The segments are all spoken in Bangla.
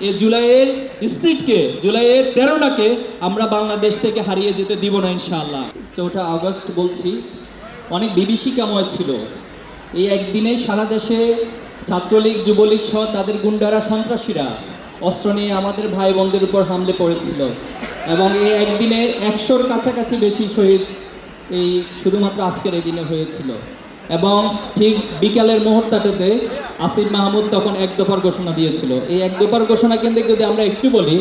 এই জুলাইয়ের স্পিরিটকে, জুলাইয়ের প্রেরণাকে আমরা বাংলাদেশ থেকে হারিয়ে যেতে দিব না ইনশাআল্লাহ। 4 আগস্ট বলছি, অনেক বিভীষিকাময় ছিল। এই একদিনে সারা দেশে ছাত্রলীগ, যুবলীগ সহ তাদের গুন্ডারা, সন্ত্রাসীরা অস্ত্র নিয়ে আমাদের ভাই বোনদের উপর হামলে পড়েছিল এবং এই একদিনে 100-র কাছাকাছি বেশি শহীদ এই শুধুমাত্র আজকের এই দিনে হয়েছিল। এবং ঠিক বিকালের মুহূর্তটাতে আসিফ মাহমুদ তখন এক দফার ঘোষণা দিয়েছিল। এই এক দফার ঘোষণা কেন্দ্রে যদি আমরা একটু বলি,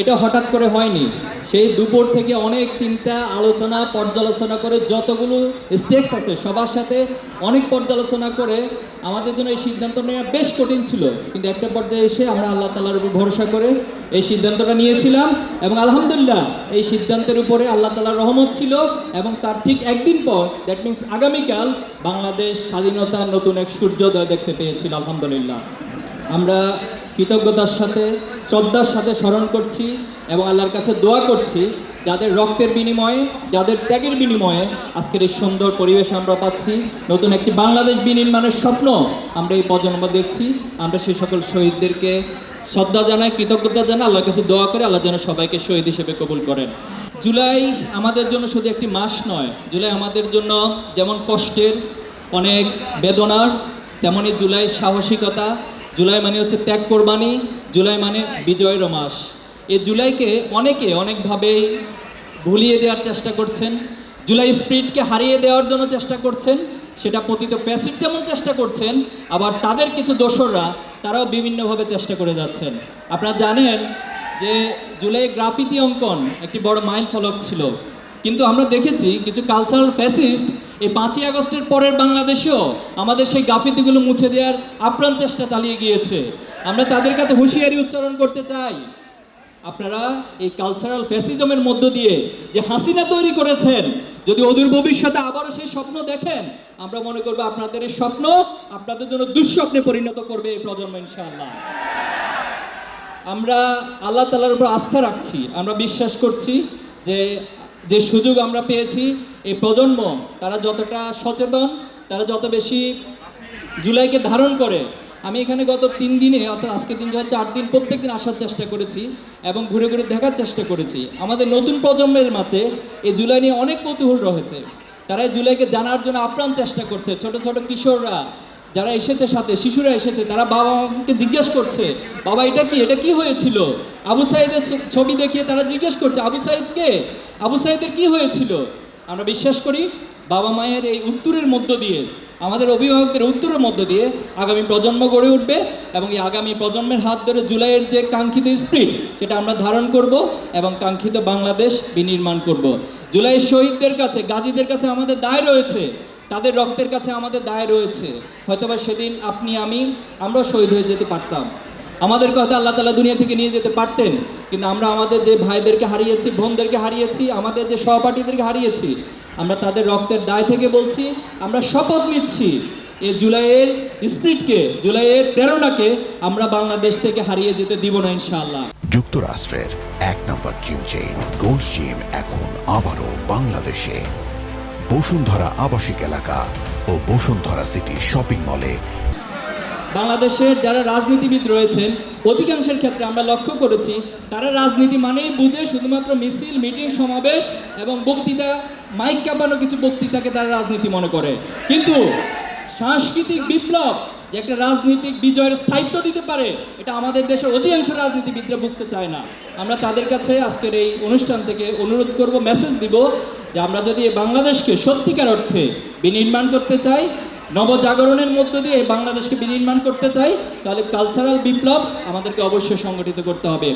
এটা হঠাৎ করে হয়নি। সেই দুপুর থেকে অনেক চিন্তা, আলোচনা, পর্যালোচনা করে যতগুলো স্টেকস আছে সবার সাথে অনেক পর্যালোচনা করে আমাদের জন্য এই সিদ্ধান্ত নেওয়া বেশ কঠিন ছিল, কিন্তু একটা পর্যায়ে এসে আমরা আল্লাহ তাআলার উপর ভরসা করে এই সিদ্ধান্তটা নিয়েছিলাম এবং আলহামদুলিল্লাহ এই সিদ্ধান্তের উপরে আল্লাহ তাআলার রহমত ছিল। এবং তার ঠিক একদিন পর, দ্যাট মিনস আগামীকাল, বাংলাদেশ স্বাধীনতার নতুন এক সূর্যোদয় দেখতে পেয়েছিল আলহামদুলিল্লাহ। আমরা কৃতজ্ঞতার সাথে, শ্রদ্ধার সাথে স্মরণ করছি এবং আল্লাহর কাছে দোয়া করছি যাদের রক্তের বিনিময়ে, যাদের ত্যাগের বিনিময়ে আজকের এই সুন্দর পরিবেশ আমরা পাচ্ছি, নতুন একটি বাংলাদেশ বিনির্মাণের স্বপ্ন আমরা এই প্রজন্ম দেখছি। আমরা সেই সকল শহীদদেরকে শ্রদ্ধা জানাই, কৃতজ্ঞতা জানাই, আল্লাহর কাছে দোয়া করে আল্লাহ যেন সবাইকে শহীদ হিসেবে কবুল করেন। জুলাই আমাদের জন্য শুধু একটি মাস নয়, জুলাই আমাদের জন্য যেমন কষ্টের, অনেক বেদনার, তেমনই জুলাই সাহসিকতা। জুলাই মানে হচ্ছে ত্যাগ কোরবানি, জুলাই মানে বিজয়ের মাস। এই জুলাইকে অনেকে অনেকভাবেই ভুলিয়ে দেওয়ার চেষ্টা করছেন, জুলাই স্পিরিটকে হারিয়ে দেওয়ার জন্য চেষ্টা করছেন। সেটা পতিত প্যাসিভ যেমন চেষ্টা করছেন, আবার তাদের কিছু দোসররা তারাও বিভিন্নভাবে চেষ্টা করে যাচ্ছেন। আপনারা জানেন যে জুলাই গ্রাফিতি অঙ্কন একটি বড় মাইল ফলক ছিল, কিন্তু আমরা দেখেছি কিছু কালচারাল ফ্যাসিস্ট এই 5ই আগস্টের পরের বাংলাদেশেও আমাদের সেই গ্রাফিতিগুলো মুছে দেওয়ার আপ্রাণ চেষ্টা চালিয়ে গিয়েছে। আমরা তাদের কাছে হুঁশিয়ারি উচ্চারণ করতে চাই, আপনারা এই কালচারাল ফ্যাসিজমের মধ্য দিয়ে যে হাসিনা তৈরি করেছেন, যদি অদূর ভবিষ্যতে আবারও সেই স্বপ্ন দেখেন, আমরা মনে করব আপনাদের এই স্বপ্ন আপনাদের জন্য দুঃস্বপ্নে পরিণত করবে এই প্রজন্ম ইনশাআল্লাহ। আমরা আল্লাহ তাআলার উপর আস্থা রাখছি, আমরা বিশ্বাস করছি যে সুযোগ আমরা পেয়েছি, এই প্রজন্ম তারা যতটা সচেতন, তারা যত বেশি জুলাইকে ধারণ করে। আমি এখানে গত 3 দিনে, অর্থাৎ আজকের দিন 4 দিন, প্রত্যেক দিন আসার চেষ্টা করেছি এবং ঘুরে ঘুরে দেখার চেষ্টা করেছি। আমাদের নতুন প্রজন্মের মাঝে এই জুলাই নিয়ে অনেক কৌতূহল রয়েছে, তারা এই জুলাইকে জানার জন্য আপ্রাণ চেষ্টা করছে। ছোট ছোট কিশোররা যারা এসেছে, সাথে শিশুরা এসেছে, তারা বাবা মাকে জিজ্ঞেস করছে, বাবা এটা কি হয়েছিল? আবু সাঈদের ছবি দেখিয়ে তারা জিজ্ঞেস করছে, আবু সাঈদ কে? আবু সাঈদের কি হয়েছিল? আমরা বিশ্বাস করি বাবা মায়ের এই উত্তরের মধ্য দিয়ে, আমাদের অভিভাবকদের উত্তরের মধ্য দিয়ে আগামী প্রজন্ম গড়ে উঠবে এবং এই আগামী প্রজন্মের হাত ধরে জুলাইয়ের যে কাঙ্ক্ষিত স্পিরিট সেটা আমরা ধারণ করব এবং কাঙ্ক্ষিত বাংলাদেশ বিনির্মাণ করব। জুলাইয়ের শহীদদের কাছে, গাজীদের কাছে আমাদের দায় রয়েছে, তাদের রক্তের কাছে আমাদের দায় রয়েছে। হয়তোবা সেদিন আপনি আমরাও শহীদ হয়ে যেতে পারতাম, আমাদেরকে হয়তো আল্লাহ তাআলা দুনিয়া থেকে নিয়ে যেতে পারতেন, কিন্তু আমরা আমাদের যে ভাইদেরকে হারিয়েছি, বোনদেরকে হারিয়েছি, আমাদের যে সহপাঠীদেরকে হারিয়েছি, আমরা তাদের রক্তের দায় থেকে বলছি, আমরা শপথ নিচ্ছি এই জুলাইয়ের স্পিরিটকে, জুলাইয়ের প্রেরণাকে আমরা বাংলাদেশ থেকে হারিয়ে যেতে দিব না ইনশাআল্লাহ। যুক্তরাষ্ট্রের 1 নম্বর জিম চেইন গোল্ড জিম এখন আবারও বাংলাদেশে। বসুন্ধরা আবাসিক এলাকা ও বসুন্ধরা সিটি শপিং মলে। বাংলাদেশের যারা রাজনীতিবিদ রয়েছেন, অধিকাংশের ক্ষেত্রে আমরা লক্ষ্য করেছি তারা রাজনীতি মানেই বুঝে শুধুমাত্র মিছিল, মিটিং, সমাবেশ এবং বক্তৃতা, মাইক কাঁপানো কিছু বক্তৃতাকে তারা রাজনীতি মনে করে। কিন্তু সাংস্কৃতিক বিপ্লব যে একটা রাজনৈতিক বিজয়ের স্থায়িত্ব দিতে পারে, এটা আমাদের দেশের অধিকাংশ রাজনীতিবিদরা বুঝতে চায় না। আমরা তাদের কাছে আজকের এই অনুষ্ঠান থেকে অনুরোধ করব, মেসেজ দিব যে আমরা যদি বাংলাদেশকে সত্যিকার অর্থে বিনির্মাণ করতে চাই, নবজাগরণের মধ্য দিয়ে বাংলাদেশকে বিনির্মাণ করতে চাই, তাহলে কালচারাল বিপ্লব আমাদেরকে অবশ্যই সংগঠিত করতে হবে।